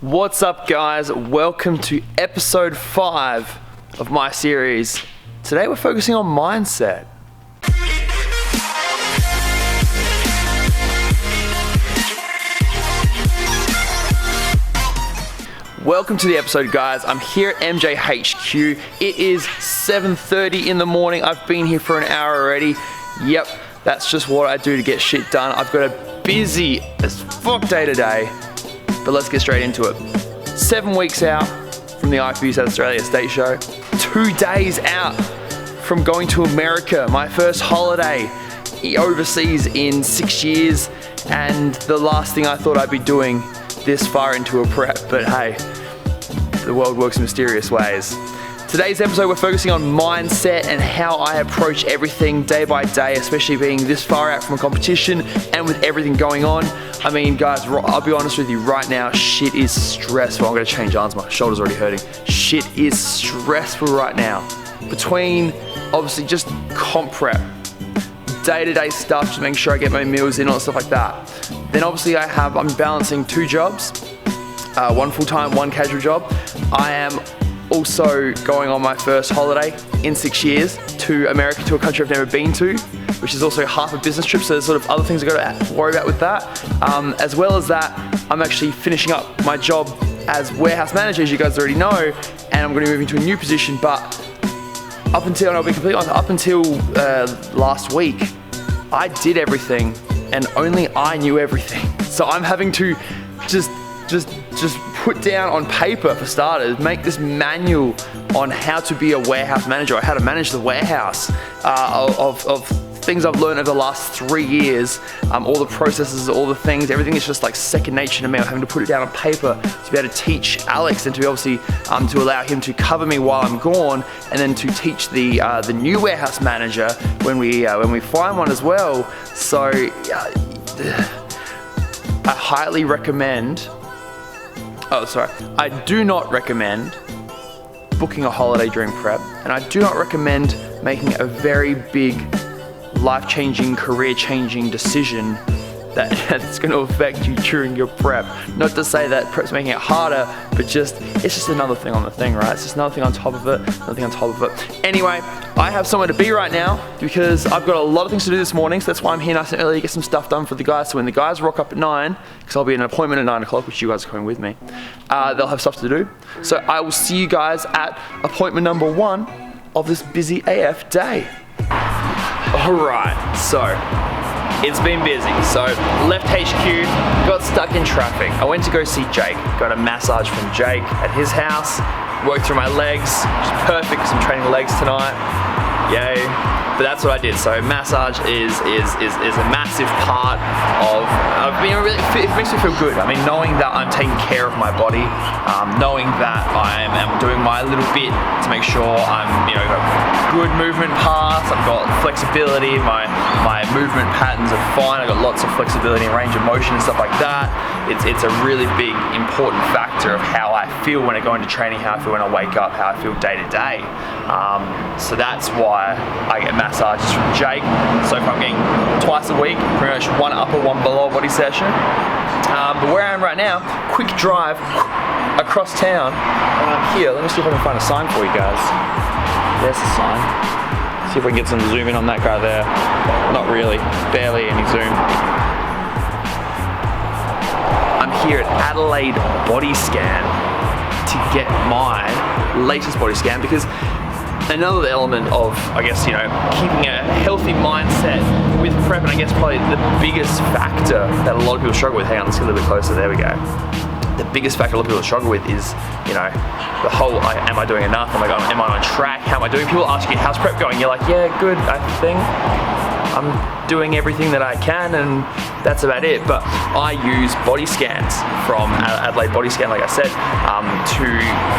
What's up, guys? Welcome to episode 5 of my series. Today we're focusing on mindset. Welcome to the episode, guys. I'm here at MJHQ. It is 7:30 in the morning. I've been here for an hour already. Yep, that's just what I do to get shit done. I've got a busy as fuck day today, but let's get straight into it. 7 weeks out from the IFBB Stage show. 2 days out from going to America, my first holiday overseas in 6 years, and the last thing I thought I'd be doing this far into a prep, but hey, the world works in mysterious ways. Today's episode, we're focusing on mindset and how I approach everything day by day, especially being this far out from a competition and with everything going on. I mean, guys, I'll be honest with you right now, shit is stressful. I'm gonna change arms, my shoulder's already hurting. Shit is stressful right now. Between, obviously, just comp prep, day-to-day stuff, just making sure I get my meals in, all that stuff like that. Then obviously I'm balancing 2 jobs, one full-time, 1 casual job. I am also going on my first holiday in 6 years to America, to a country I've never been to, which is also half a business trip, so there's sort of other things I've got to worry about with that. As well as that, I'm actually finishing up my job as warehouse manager, as you guys already know, and I'm going to move into a new position, but up until, and I'll be completely honest, up until last week, I did everything, and only I knew everything. So I'm having to just put down on paper, for starters, make this manual on how to be a warehouse manager, or how to manage the warehouse of things I've learned over the last 3 years, all the processes, all the things, everything is just like second nature to me. I'm having to put it down on paper to be able to teach Alex, and to be obviously to allow him to cover me while I'm gone, and then to teach the new warehouse manager when we find one as well. So I highly recommend. I do not recommend booking a holiday during prep, and I do not recommend making a very big, life-changing, career-changing decision that's going to affect you during your prep. Not to say that prep's making it harder, but it's just another thing on the thing, right? It's just another thing on top of it, another thing on top of it. Anyway, I have somewhere to be right now because I've got a lot of things to do this morning, so that's why I'm here nice and early to get some stuff done for the guys. So when the guys rock up at 9, because I'll be in an appointment at 9 o'clock, which you guys are coming with me, they'll have stuff to do. So I will see you guys at appointment number 1 of this busy AF day. Alright, so it's been busy. So left HQ, got stuck in traffic. I went to go see Jake, got a massage from Jake at his house, worked through my legs, which is perfect because I'm training legs tonight. Yay. But that's what I did. So massage is a massive part of being it makes me feel good. I mean, knowing that I'm taking care of my body, knowing that I am doing my little bit to make sure I'm, got good movement paths, I've got flexibility, my movement patterns are fine, I've got lots of flexibility and range of motion and stuff like that. It's a really big, important factor of how I feel when I go into training, how I feel when I wake up, how I feel day to day. So that's why I get massages from Jake. So far I'm getting twice a week, pretty much 1 upper, 1 below body session. But where I am right now, quick drive across town, and I'm here. Let me see if I can find a sign for you guys. There's the sign. See if we can get some zoom in on that guy there. Not really, barely any zoom. I'm here at Adelaide Body Scan to get my latest body scan, because another element of, I guess, keeping a healthy mindset with prep, and I guess probably the biggest factor that a lot of people struggle with, hang on, let's get a little bit closer, there we go. The biggest factor a lot of people struggle with is, the whole, am I doing enough? Am I on track? How am I doing? People ask you, how's prep going? You're like, yeah, good, I think I'm doing everything that I can, and that's about it. But I use body scans from Adelaide Body Scan, like I said, to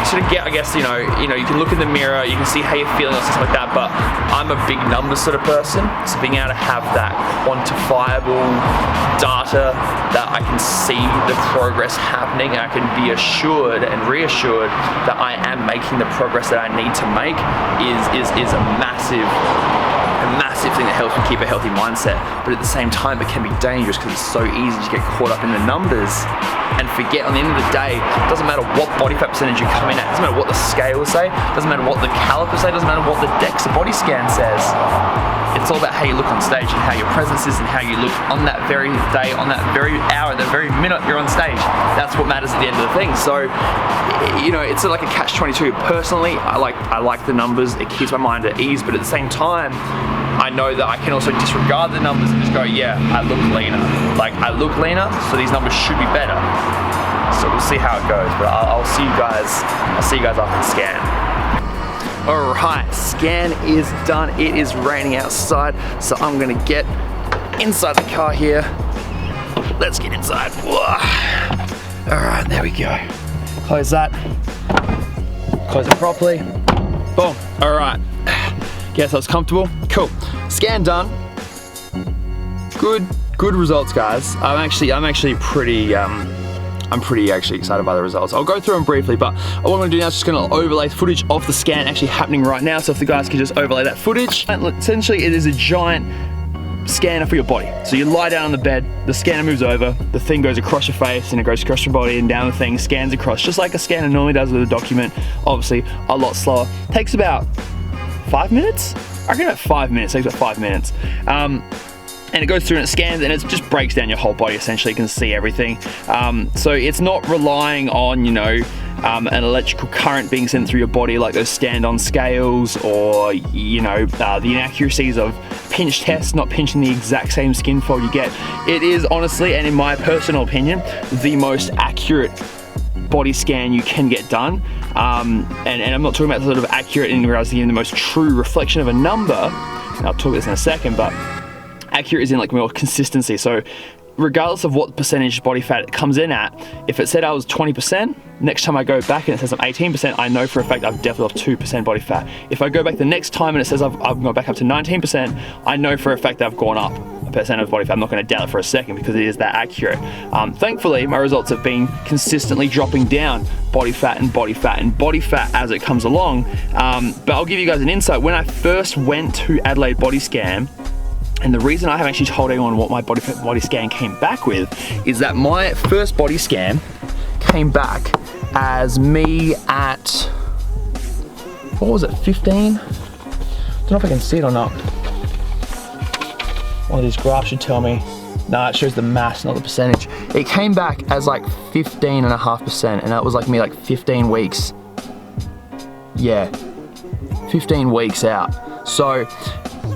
sort of get, I guess, you can look in the mirror, you can see how you're feeling or something like that, but I'm a big numbers sort of person, so being able to have that quantifiable data that I can see the progress happening, and I can be assured and reassured that I am making the progress that I need to make is a massive massive thing that helps me keep a healthy mindset. But at the same time, it can be dangerous because it's so easy to get caught up in the numbers and forget on the end of the day, it doesn't matter what body fat percentage you come in at, it doesn't matter what the scales say, it doesn't matter what the calipers say, it doesn't matter what the DEXA body scan says. It's all about how you look on stage and how your presence is and how you look on that very day, on that very hour, that very minute you're on stage. That's what matters at the end of the thing. So, you know, it's like a catch-22. Personally, I like the numbers. It keeps my mind at ease, but at the same time, I know that I can also disregard the numbers and just go, yeah, I look leaner. Like, I look leaner, so these numbers should be better. So we'll see how it goes, but I'll see you guys after the scan. Alright, scan is done. It is raining outside, so I'm gonna get inside the car here. Let's get inside. Alright, there we go. Close that. Close it properly. Boom. Alright. Guess I was comfortable. Cool. Scan done. Good results, guys. I'm actually pretty excited by the results. I'll go through them briefly, but what I'm gonna do now is just gonna overlay footage of the scan actually happening right now. So if the guys can just overlay that footage. Essentially, it is a giant scanner for your body. So you lie down on the bed, the scanner moves over, the thing goes across your face and it goes across your body and down the thing, scans across, just like a scanner normally does with a document, obviously a lot slower. Takes about 5 minutes? I reckon about 5 minutes, takes about 5 minutes. And it goes through and it scans and it just breaks down your whole body essentially. You can see everything. So it's not relying on, you know, an electrical current being sent through your body like those stand-on scales, or, you know, the inaccuracies of pinch tests, not pinching the exact same skin fold you get. It is honestly, and in my personal opinion, the most accurate body scan you can get done. And I'm not talking about sort of accurate in regards to giving the most true reflection of a number. And I'll talk about this in a second, but accurate is in like more consistency. So regardless of what percentage body fat it comes in at, if it said I was 20%, next time I go back and it says I'm 18%, I know for a fact I've definitely lost 2% body fat. If I go back the next time and it says I've gone back up to 19%, I know for a fact that I've gone up a percent of body fat. I'm not going to doubt it for a second because it is that accurate. Thankfully, my results have been consistently dropping down body fat and body fat and body fat as it comes along. But I'll give you guys an insight. When I first went to Adelaide Body Scan, and the reason I haven't actually told anyone what my body scan came back with is that my first body scan came back as me at, what was it, 15? Don't know if I can see it or not. One of these graphs should tell me. No, it shows the mass, not the percentage. It came back as like 15.5%, and that was like me like 15 weeks. Yeah, 15 weeks out. So,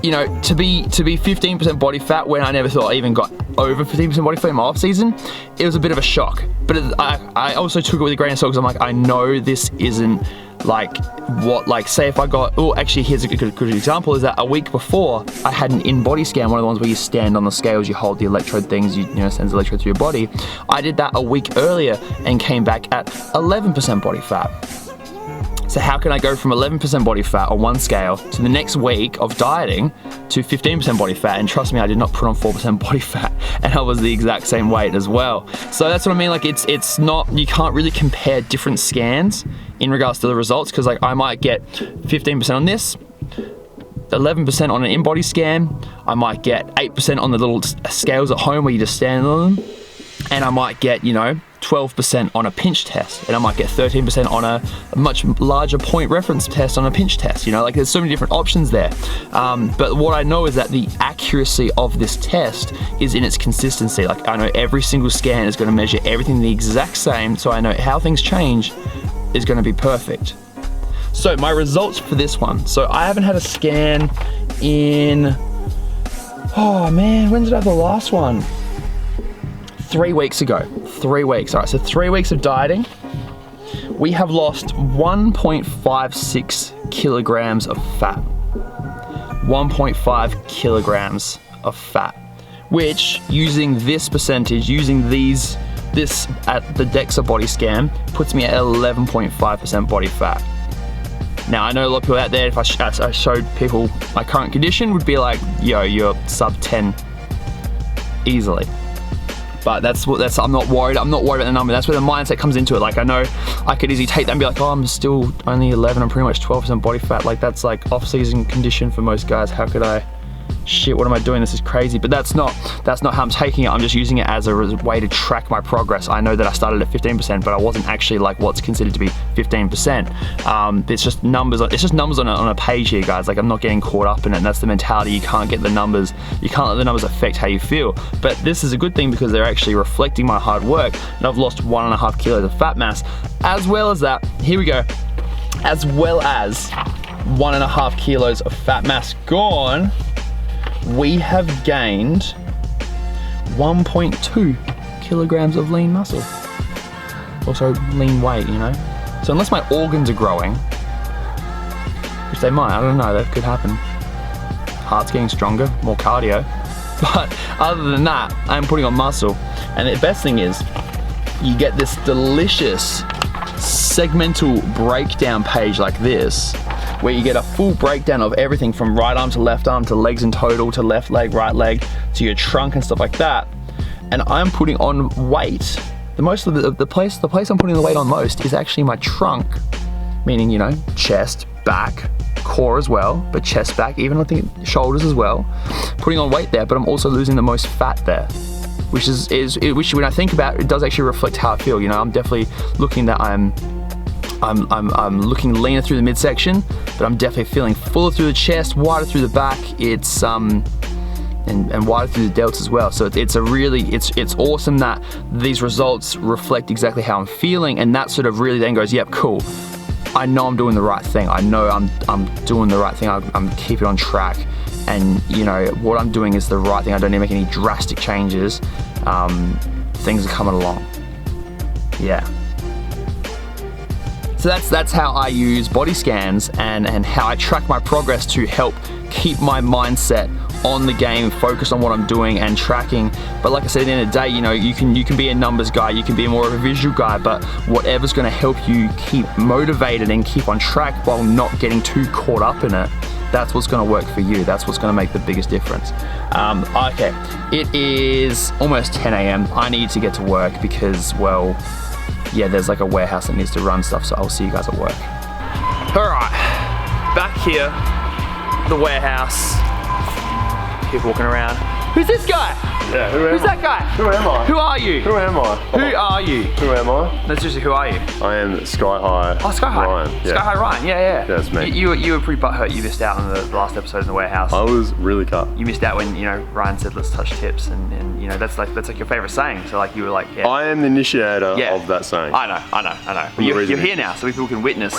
you know, to be 15% body fat when I never thought I even got over 15% body fat in my off season, it was a bit of a shock. But I also took it with a grain of salt because I'm like, I know this isn't like what, like say if I got, oh actually here's a good example, is that a week before I had an in-body scan, one of the ones where you stand on the scales, you hold the electrode things, you know, sends the electrode through your body. I did that a week earlier and came back at 11% body fat. So how can I go from 11% body fat on one scale to the next week of dieting to 15% body fat? And trust me, I did not put on 4% body fat, and I was the exact same weight as well. So that's what I mean, like it's not, you can't really compare different scans in regards to the results, because like I might get 15% on this, 11% on an in-body scan, I might get 8% on the little scales at home where you just stand on them, and I might get, you know, 12% on a pinch test, and I might get 13% on a much larger point reference test on a pinch test. You know, like there's so many different options there. But what I know is that the accuracy of this test is in its consistency. Like I know every single scan is going to measure everything the exact same, so I know how things change is going to be perfect. So my results for this one. So I haven't had a scan in, oh man, when did I have the last one? 3 weeks ago. 3 weeks. All right, so 3 weeks of dieting. We have lost 1.56 kilograms of fat. 1.5 kilograms of fat, which using this percentage, using this at the DEXA body scan, puts me at 11.5% body fat. Now, I know a lot of people out there, if I showed people my current condition, would be like, yo, you're sub 10 easily. But I'm not worried about the number. That's where the mindset comes into it. Like I know I could easily take that and be like, oh, I'm still only 11, I'm pretty much 12% body fat. Like that's like off-season condition for most guys. How could I shit, what am I doing? This is crazy. But that's not how I'm taking it. I'm just using it as a way to track my progress. I know that I started at 15%, but I wasn't actually like what's considered to be 15%. It's just numbers. It's just numbers on a page here, guys. Like, I'm not getting caught up in it. And that's the mentality. You can't get the numbers. You can't let the numbers affect how you feel. But this is a good thing because they're actually reflecting my hard work. And I've lost 1.5 kilos of fat mass. As well as that, here we go. As well as 1.5 kilos of fat mass gone, we have gained 1.2 kilograms of lean muscle. Also lean weight, you know? So unless my organs are growing, which they might, I don't know, that could happen. Heart's getting stronger, more cardio. But other than that, I'm putting on muscle. And the best thing is, you get this delicious segmental breakdown page like this, where you get a full breakdown of everything from right arm to legs in total, to left leg, right leg, to your trunk and stuff like that. And I'm putting on weight. The place I'm putting the weight on most is actually my trunk, meaning, you know, chest, back, core as well, but chest, back, even I think shoulders as well. Putting on weight there, but I'm also losing the most fat there, which which when I think about it, it does actually reflect how I feel. You know, I'm definitely looking that I'm looking leaner through the midsection, but I'm definitely feeling fuller through the chest, wider through the back. It's and wider through the delts as well. So it's awesome that these results reflect exactly how I'm feeling, and that sort of really then goes, yep, cool. I know I'm doing the right thing. I know I'm doing the right thing. I'm keeping on track, and you know what I'm doing is the right thing. I don't need to make any drastic changes. Things are coming along. Yeah. So that's how I use body scans and how I track my progress to help keep my mindset on the game, focus on what I'm doing and tracking. But like I said, at the end of the day, you know, you can be a numbers guy, you can be more of a visual guy, but whatever's gonna help you keep motivated and keep on track while not getting too caught up in it, that's what's gonna work for you. That's what's gonna make the biggest difference. Okay, it is almost 10 a.m. I need to get to work because, well, yeah, there's like a warehouse that needs to run stuff, so I'll see you guys at work. All right, back here, the warehouse. People walking around. Who's this guy? Yeah, who am I? Who's that guy? Who am I? Who are you? Who am I? Who are you? Who am I? No, seriously, who are you? I am Sky High. Oh, Sky High. Ryan. Yeah. Sky High Ryan, yeah. That's me. You were pretty butthurt you missed out on the last episode in the warehouse. I was really cut. You missed out when, you know, Ryan said let's touch tips, and you know, that's like your favorite saying. So like you were like, yeah. I am the initiator of that saying. I know. But you're here now, so people can witness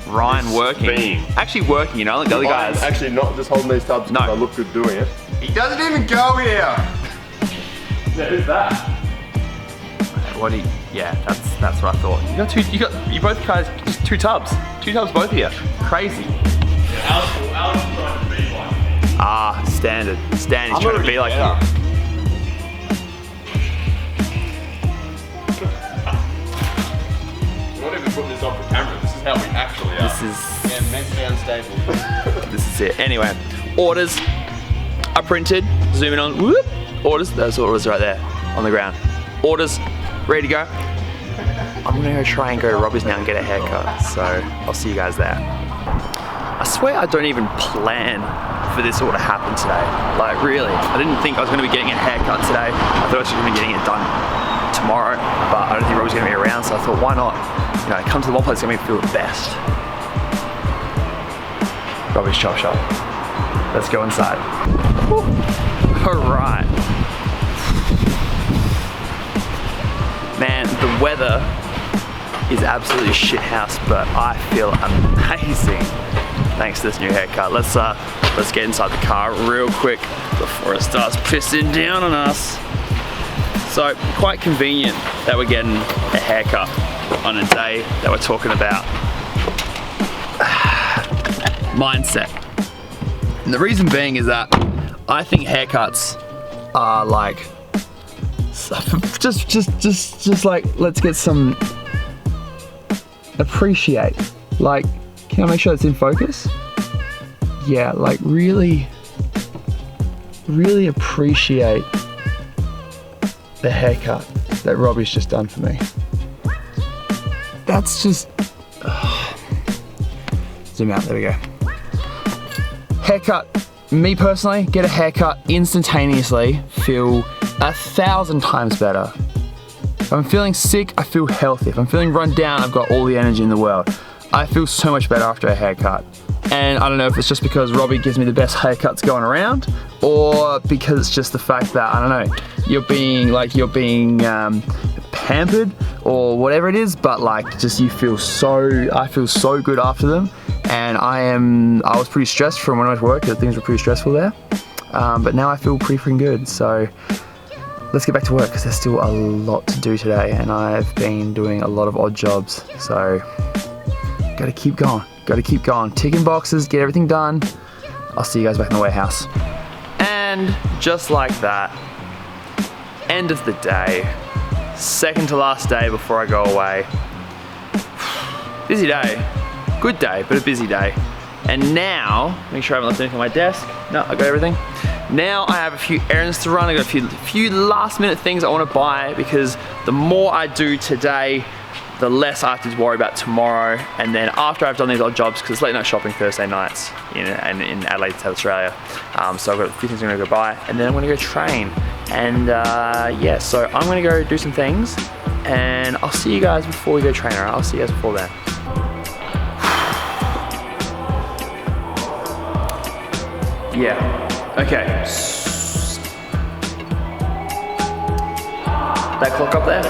Ryan working. Actually working, you know, like the other guys. I'm actually not just holding these tubs because I look good doing it. He doesn't even go here. Yeah, who's that? Yeah, that's what I thought. You both guys, just two tubs both of you. Crazy. Yeah, Alex is trying to be like me. Ah, standard. He's trying to be like you. We're not even putting this on for camera. This is how we actually are. Yeah, mentally unstable. This is it. Anyway, orders are printed. Zooming on. Whoop. Orders. Those orders right there on the ground. Orders ready to go. I'm gonna go try and go to Robbie's now and get a haircut. So I'll see you guys there. I swear I don't even plan for this all to happen today. Like really, I didn't think I was gonna be getting a haircut today. I thought I was just gonna be getting it done tomorrow, but I don't think Robbie's gonna be around, so I thought, why not? You know, come to the one place that's gonna make me feel the best. Robbie's Chop Shop. Let's go inside. Woo. All right. Man, the weather is absolutely shit house, but I feel amazing thanks to this new haircut. Let's get inside the car real quick before it starts pissing down on us. So quite convenient that we're getting a haircut on a day that we're talking about mindset. And the reason being is that I think haircuts are like just like, let's get some appreciate. Like, can I make sure it's in focus? Yeah, like really appreciate the haircut that Robbie's just done for me. That's just, zoom out, there we go. Haircut me personally, get a haircut instantaneously, feel 1,000 times better. If I'm feeling sick, I feel healthy. If I'm feeling run down, I've got all the energy in the world. I feel so much better after a haircut. And I don't know if it's just because Robbie gives me the best haircuts going around, or because it's just the fact that, I don't know, you're being pampered or whatever it is, but like just I feel so good after them. And I was pretty stressed from when I was working, things were pretty stressful there. But now I feel pretty freaking good. So let's get back to work because there's still a lot to do today, and I've been doing a lot of odd jobs. So gotta keep going, ticking boxes, get everything done. I'll see you guys back in the warehouse. And just like that, end of the day, second to last day before I go away. Busy day, good day, but a busy day. And now, make sure I haven't left anything on my desk. No, I got everything. Now I have a few errands to run. I got a few last minute things I want to buy, because the more I do today, the less I have to worry about tomorrow. And then after I've done these odd jobs, because it's late night shopping Thursday nights in Adelaide, South Australia. So I've got a few things I'm gonna go buy, and then I'm gonna go train. And yeah, so I'm gonna go do some things, and I'll see you guys before we go train. All right, I'll see you guys before then. Yeah, okay. That clock up there?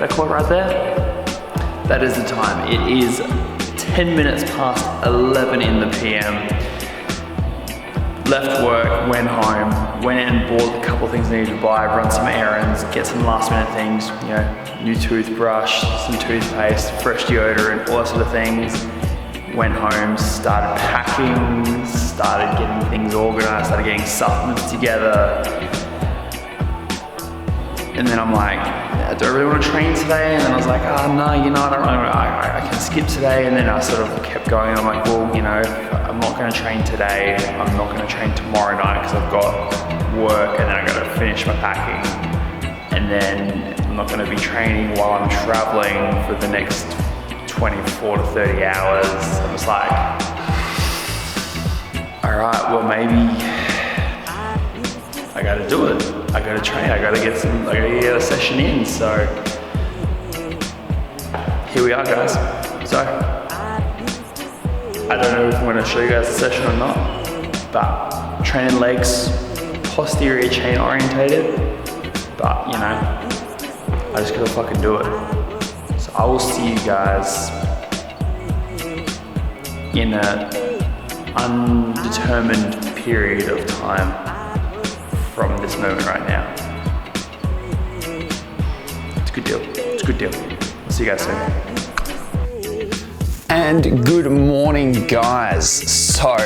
That clock right there? That is the time. It is 10 minutes past 11 in the PM. Left work, went home, went and bought a couple of things I needed to buy, run some errands, get some last minute things, you know, new toothbrush, some toothpaste, fresh deodorant, all that sort of things. Went home, started packing, started getting things organized, started getting supplements together. And then I'm like, do I really want to train today? And then I was like, oh no, you know, I can skip today. And then I sort of kept going. I'm like, well, you know, I'm not going to train today. I'm not going to train tomorrow night because I've got work, and then I got to finish my packing. And then I'm not going to be training while I'm traveling for the next 24 to 30 hours. I was like, all right, well maybe I gotta do it. I gotta train, I gotta get a session in. So here we are, guys. So I don't know if I'm gonna show you guys the session or not, but training legs, posterior chain orientated, but you know, I just gotta fucking do it. So I will see you guys in an undetermined period of time from this moment right now. It's a good deal. It's a good deal. I'll see you guys soon. And good morning, guys. So,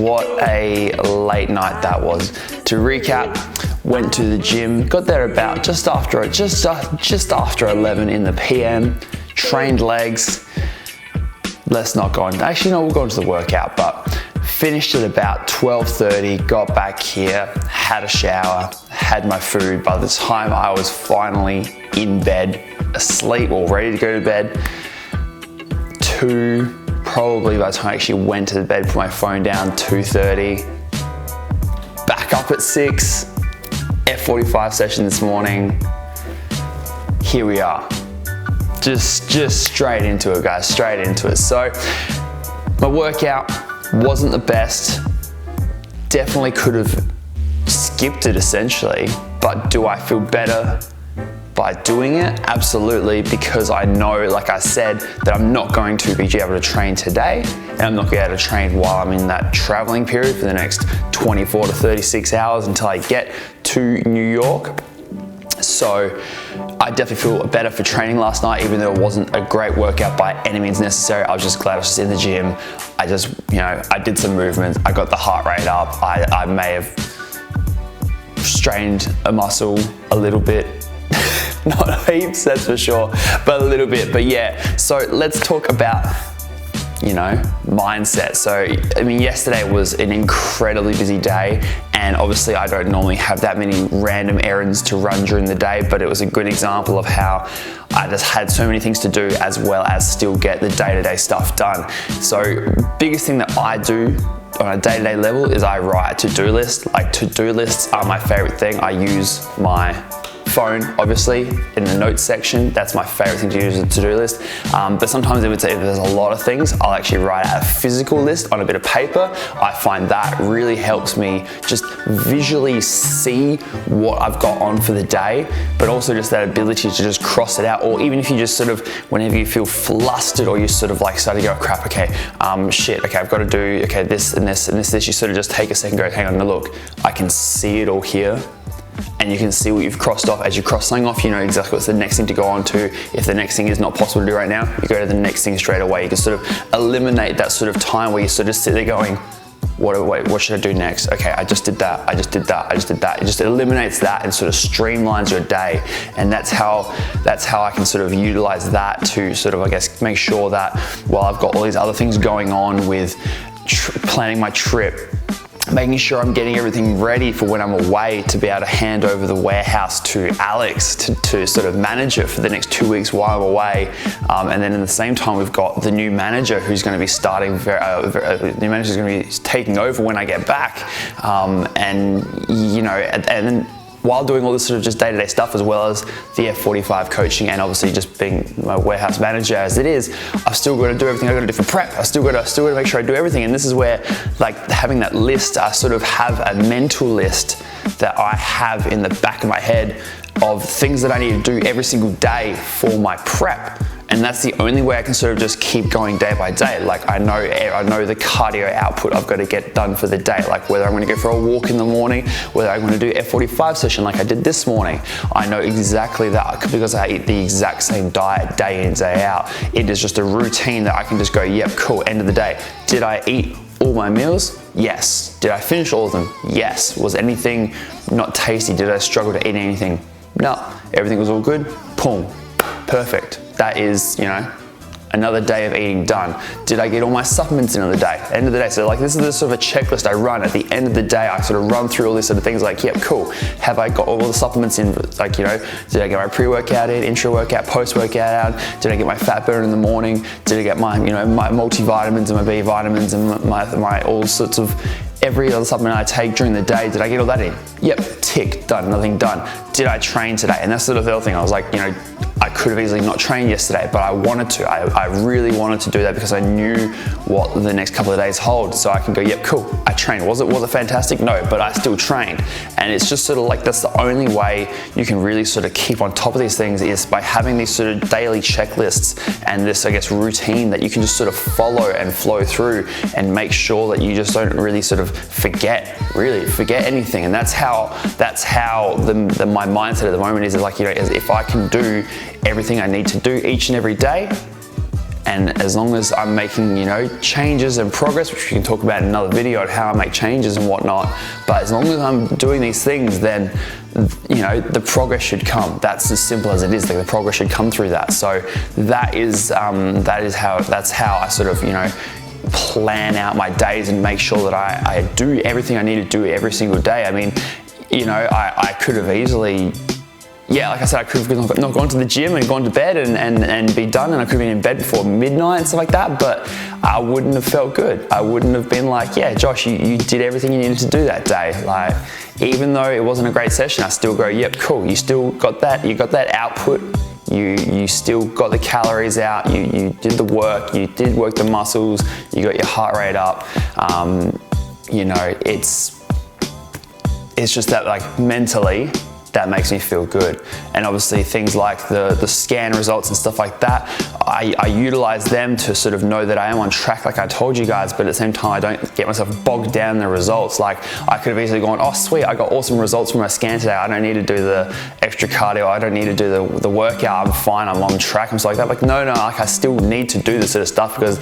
what a late night that was. To recap, went to the gym, got there about just after 11 in the PM, trained legs. Let's not go on. Actually, no, we'll go into the workout, but finished at about 12:30, got back here, had a shower, had my food. By the time I was finally in bed, asleep or ready to go to bed, probably by the time I actually went to the bed, put my phone down, 2:30, back up at 6, F45 session this morning. Here we are. Just straight into it, guys, straight into it. So my workout wasn't the best. Definitely could have skipped it essentially, but do I feel better by doing it? Absolutely, because I know, like I said, that I'm not going to be able to train today, and I'm not going to be able to train while I'm in that traveling period for the next 24 to 36 hours until I get to New York. So I definitely feel better for training last night, even though it wasn't a great workout by any means necessary. I was just glad I was just in the gym. I just, you know, I did some movements. I got the heart rate up. I may have strained a muscle a little bit. Not heaps, that's for sure, but a little bit. But yeah, so let's talk about you know, mindset. So, I mean, yesterday was an incredibly busy day, and obviously I don't normally have that many random errands to run during the day, but it was a good example of how I just had so many things to do as well as still get the day-to-day stuff done. So, biggest thing that I do on a day-to-day level is I write a to-do list. Like, to-do lists are my favorite thing. I use my phone, obviously, in the notes section. That's my favorite thing to use as a to-do list. But sometimes if there's a lot of things, I'll actually write out a physical list on a bit of paper. I find that really helps me just visually see what I've got on for the day, but also just that ability to just cross it out. Or even if you just sort of, whenever you feel flustered or you sort of like start to go, oh, crap, okay, shit, okay, I've got to do, okay, this and this and this, you sort of just take a second, go, hang on, now look, I can see it all here. And you can see what you've crossed off. As you cross something off, you know exactly what's the next thing to go on to. If the next thing is not possible to do right now, you go to the next thing straight away. You can sort of eliminate that sort of time where you sort of sit there going, what should I do next? Okay, I just did that, I just did that, I just did that. It just eliminates that and sort of streamlines your day. And that's how I can sort of utilize that to sort of, I guess, make sure that while I've got all these other things going on with planning my trip, making sure I'm getting everything ready for when I'm away to be able to hand over the warehouse to Alex to sort of manage it for the next 2 weeks while I'm away. And then in the same time, we've got the new manager who's going to be starting, the new manager is going to be taking over when I get back. And, you know, and then while doing all this sort of just day-to-day stuff, as well as the F45 coaching and obviously just being my warehouse manager as it is, I've still got to do everything I've got to do for prep. I've still got to make sure I do everything. And this is where, like, having that list, I sort of have a mental list that I have in the back of my head of things that I need to do every single day for my prep. And that's the only way I can sort of just keep going day by day. Like, I know the cardio output I've got to get done for the day. Like, whether I'm going to go for a walk in the morning, whether I'm going to do F45 session like I did this morning. I know exactly that because I eat the exact same diet day in, day out. It is just a routine that I can just go, yep, cool, end of the day. Did I eat all my meals? Yes. Did I finish all of them? Yes. Was anything not tasty? Did I struggle to eat anything? No. Everything was all good? Boom. Perfect. That is, you know, another day of eating done. Did I get all my supplements in on the day? End of the day. So like, this is the sort of a checklist I run at the end of the day. I sort of run through all these sort of things like, yep, cool. Have I got all the supplements in? Like, you know, did I get my pre-workout in, intra-workout, post-workout out? Did I get my fat burn in the morning? Did I get my, you know, my multivitamins and my B vitamins and my all sorts of every other supplement I take during the day? Did I get all that in? Yep, tick, done, nothing done. Did I train today? And that's sort of the other thing. I was like, you know, I could have easily not trained yesterday, but I wanted to. I really wanted to do that because I knew what the next couple of days hold. So I can go, yep, cool, I trained. Was it fantastic? No, but I still trained. And it's just sort of like, that's the only way you can really sort of keep on top of these things is by having these sort of daily checklists and this, I guess, routine that you can just sort of follow and flow through and make sure that you just don't really sort of forget anything. And that's how my mindset at the moment is like, you know, if I can do everything I need to do each and every day, and as long as I'm making, you know, changes and progress, which we can talk about in another video on how I make changes and whatnot, but as long as I'm doing these things, then, you know, the progress should come. That's as simple as it is. Like, the progress should come through that. So that's how I sort of, you know, plan out my days and make sure that I do everything I need to do every single day. I mean, you know, I could have easily, yeah, like I said, I could have not gone to the gym and gone to bed and be done, and I could have been in bed before midnight and stuff like that, but I wouldn't have felt good. I wouldn't have been like, yeah, Josh, you did everything you needed to do that day. Like, even though it wasn't a great session, I still go, yep, cool, you still got that, you got that output, you still got the calories out, you did the work, you did work the muscles, you got your heart rate up. You know, it's just that, like, mentally, that makes me feel good. And obviously things like the scan results and stuff like that, I utilize them to sort of know that I am on track like I told you guys, but at the same time I don't get myself bogged down in the results. Like, I could have easily gone, oh sweet, I got awesome results from my scan today, I don't need to do the extra cardio, I don't need to do the workout, I'm fine, I'm on track, and stuff like that. Like, no, like, I still need to do this sort of stuff because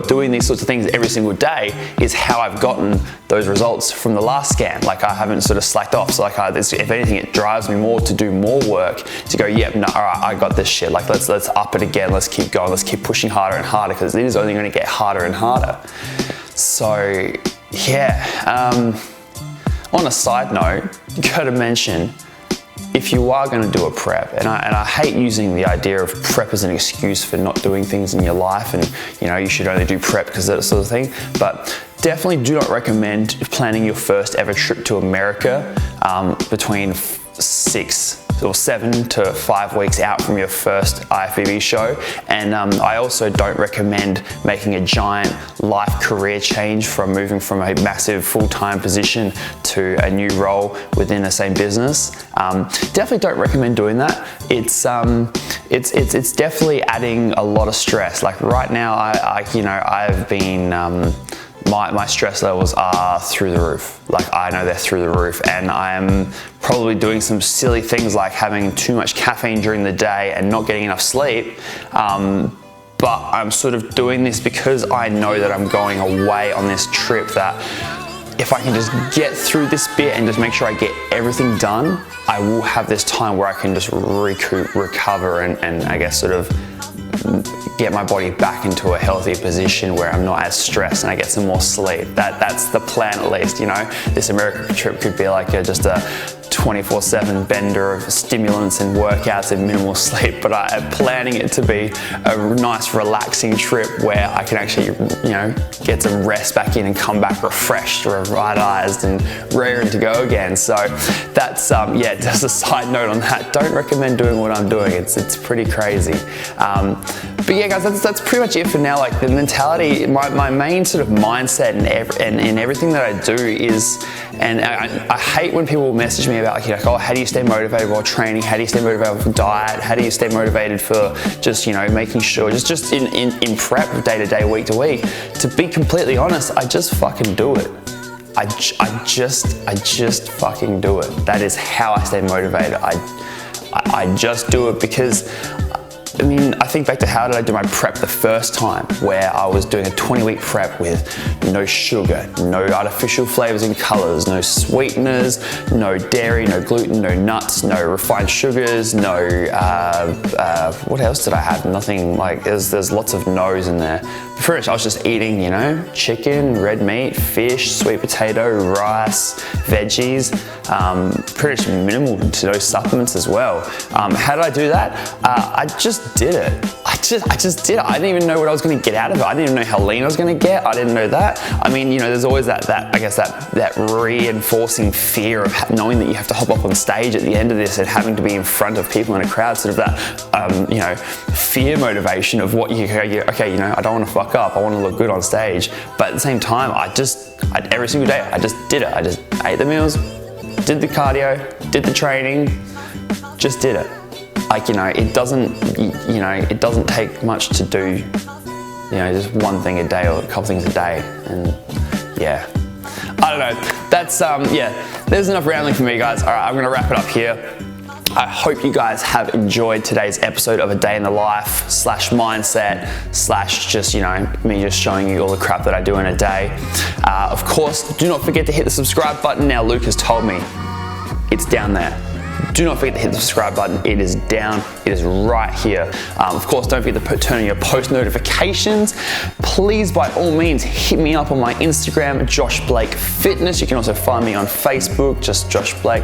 doing these sorts of things every single day is how I've gotten those results from the last scan. Like, I haven't sort of slacked off. So like, if anything, it drives me more to do more work, to go, yep, no, all right, I got this shit. Like, let's up it again. Let's keep going. Let's keep pushing harder and harder, because it is only going to get harder and harder. So yeah, on a side note, gotta mention, if you are going to do a prep, and I hate using the idea of prep as an excuse for not doing things in your life, and you know, you should only do prep because of that sort of thing, but definitely do not recommend planning your first ever trip to America between 7 to 5 weeks out from your first IFBB show. And I also don't recommend making a giant life career change from moving from a massive full-time position to a new role within the same business. Definitely don't recommend doing that. It's definitely adding a lot of stress. Like right now, I've been my stress levels are through the roof. Like, I know they're through the roof, and I'm probably doing some silly things like having too much caffeine during the day and not getting enough sleep. But I'm sort of doing this because I know that I'm going away on this trip, that if I can just get through this bit and just make sure I get everything done, I will have this time where I can just recover and I guess sort of get my body back into a healthier position where I'm not as stressed and I get some more sleep. That's the plan, at least, you know. This American trip could be like just a 24/7 bender of stimulants and workouts and minimal sleep, but I'm planning it to be a nice relaxing trip where I can actually, you know, get some rest back in and come back refreshed, revitalized and raring to go again. So that's, yeah, just a side note on that. Don't recommend doing what I'm doing. It's pretty crazy. But yeah, guys, that's pretty much it for now. Like, the mentality, my main sort of mindset in everything that I do is, and I hate when people message me about like, oh, how do you stay motivated while training? How do you stay motivated for diet? How do you stay motivated for just, you know, making sure, just in prep day to day, week to week? To be completely honest, I just fucking do it. I just fucking do it. That is how I stay motivated. I just do it because, I mean, I think back to how did I do my prep the first time, where I was doing a 20-week prep with no sugar, no artificial flavors and colors, no sweeteners, no dairy, no gluten, no nuts, no refined sugars, no, what else did I have? Nothing, like, there's lots of no's in there. Pretty much I was just eating, you know, chicken, red meat, fish, sweet potato, rice, veggies, pretty much minimal to no supplements as well. How did I do that? I just did it. I just did it. I didn't even know what I was going to get out of it. I didn't even know how lean I was going to get. I didn't know that. I mean, you know, there's always that I guess that reinforcing fear of knowing that you have to hop up on stage at the end of this and having to be in front of people in a crowd, sort of that, you know, fear motivation of what okay, you know, I don't want to fuck up. I want to look good on stage. But at the same time, every single day, I just did it. I just ate the meals, did the cardio, did the training, just did it. Like, you know, it doesn't take much to do, you know, just one thing a day or a couple things a day. And yeah, I don't know. That's, yeah, there's enough rambling for me, guys. All right, I'm going to wrap it up here. I hope you guys have enjoyed today's episode of A Day in the Life / mindset / just, you know, me just showing you all the crap that I do in a day. Of course, do not forget to hit the subscribe button. Now, Luke has told me it's down there. Do not forget to hit the subscribe button. It is down. It is right here. Of course, don't forget to turn on your post notifications. Please, by all means, hit me up on my Instagram, Josh Blake Fitness. You can also find me on Facebook, just Josh Blake.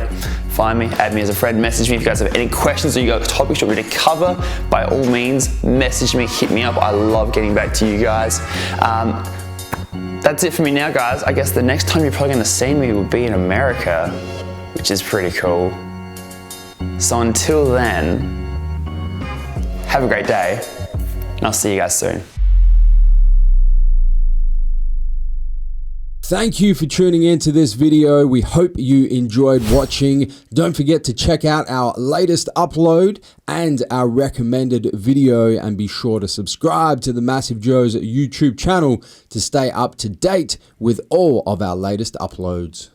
Find me, add me as a friend, message me if you guys have any questions or you got topics you want me to cover. By all means, message me, hit me up. I love getting back to you guys. That's it for me now, guys. I guess the next time you're probably going to see me will be in America, which is pretty cool. So until then, have a great day, and I'll see you guys soon. Thank you for tuning into this video. We hope you enjoyed watching. Don't forget to check out our latest upload and our recommended video, and be sure to subscribe to the MassiveJoes YouTube channel to stay up to date with all of our latest uploads.